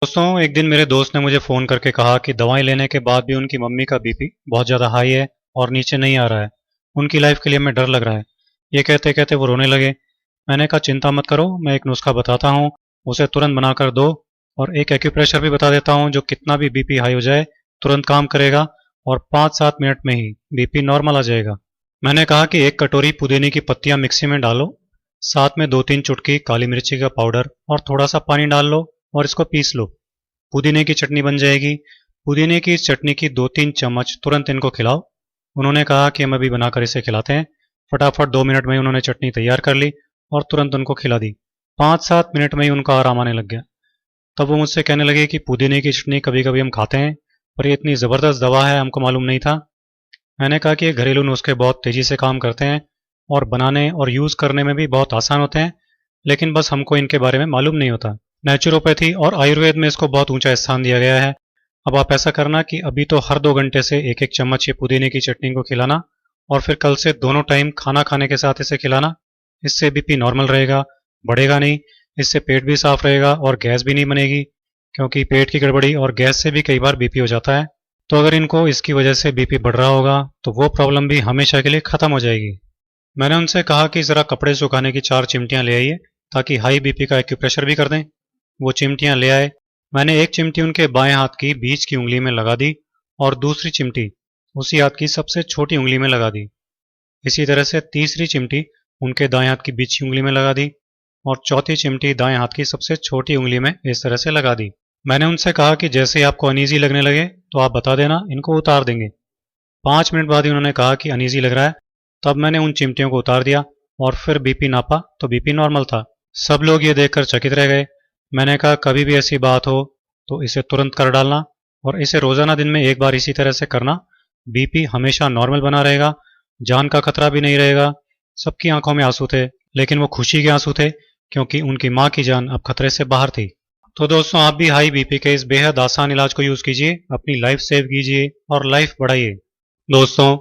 दोस्तों, एक दिन मेरे दोस्त ने मुझे फ़ोन करके कहा कि दवाएं लेने के बाद भी उनकी मम्मी का बीपी बहुत ज़्यादा हाई है और नीचे नहीं आ रहा है। उनकी लाइफ के लिए हमें डर लग रहा है। ये कहते कहते वो रोने लगे। मैंने कहा चिंता मत करो, मैं एक नुस्खा बताता हूँ, उसे तुरंत बनाकर दो। और एक एक्यूप्रेशर भी बता देता हूँ जो कितना भी बीपी हाई हो जाए तुरंत काम करेगा और 5-7 मिनट में ही बीपी नॉर्मल आ जाएगा। मैंने कहा कि एक कटोरी पुदीने की पत्तियां मिक्सी में डालो, साथ में 2-3 चुटकी काली मिर्ची का पाउडर और थोड़ा सा पानी डाल लो और इसको पीस लो। पुदीने की चटनी बन जाएगी। पुदीने की चटनी की 2-3 चम्मच तुरंत इनको खिलाओ। उन्होंने कहा कि हम अभी बनाकर इसे खिलाते हैं। फटाफट 2 मिनट में ही उन्होंने चटनी तैयार कर ली और तुरंत उनको खिला दी। 5-7 मिनट में ही उनका आराम आने लग गया। तब वो मुझसे कहने लगे कि पुदीने की चटनी कभी कभी हम खाते हैं, पर ये इतनी ज़बरदस्त दवा है हमको मालूम नहीं था। मैंने कहा कि ये घरेलू नुस्खे बहुत तेज़ी से काम करते हैं और बनाने और यूज़ करने में भी बहुत आसान होते हैं, लेकिन बस हमको इनके बारे में मालूम नहीं होता। नेचुरोपैथी और आयुर्वेद में इसको बहुत ऊंचा स्थान दिया गया है। अब आप ऐसा करना कि अभी तो हर 2 घंटे से एक एक चम्मच ये पुदीने की चटनी को खिलाना और फिर कल से दोनों टाइम खाना खाने के साथ इसे खिलाना। इससे बीपी नॉर्मल रहेगा, बढ़ेगा नहीं। इससे पेट भी साफ रहेगा और गैस भी नहीं बनेगी, क्योंकि पेट की गड़बड़ी और गैस से भी कई बार बीपी हो जाता है। तो अगर इनको इसकी वजह से बीपी बढ़ रहा होगा तो वो प्रॉब्लम भी हमेशा के लिए ख़त्म हो जाएगी। मैंने उनसे कहा कि ज़रा कपड़े सुखाने की 4 चिमटियाँ ले आइए ताकि हाई बीपी का एक्यूप्रेशर भी कर दें। वो चिमटियाँ ले आए। मैंने एक चिमटी उनके बाएं हाथ की बीच की उंगली में लगा दी और दूसरी चिमटी उसी हाथ की सबसे छोटी उंगली में लगा दी। इसी तरह से तीसरी चिमटी उनके दाएं हाथ की बीच की उंगली में लगा दी और चौथी चिमटी दाएं हाथ की सबसे छोटी उंगली में इस तरह से लगा दी। मैंने उनसे कहा कि जैसे ही आपको अनईजी लगने लगे तो आप बता देना, इनको उतार देंगे। 5 मिनट बाद ही उन्होंने कहा कि अनईजी लग रहा है। तब मैंने उन चिमटियों को उतार दिया और फिर बीपी नापा तो बीपी नॉर्मल था। सब लोग ये देखकर चकित रह गए। मैंने कहा कभी भी ऐसी बात हो तो इसे तुरंत कर डालना और इसे रोजाना दिन में एक बार इसी तरह से करना। बीपी हमेशा नॉर्मल बना रहेगा, जान का खतरा भी नहीं रहेगा। सबकी आंखों में आंसू थे, लेकिन वो खुशी के आंसू थे, क्योंकि उनकी माँ की जान अब खतरे से बाहर थी। तो दोस्तों, आप भी हाई बीपी के इस बेहद आसान इलाज को यूज कीजिए, अपनी लाइफ सेव कीजिए और लाइफ बढ़ाइए। दोस्तों,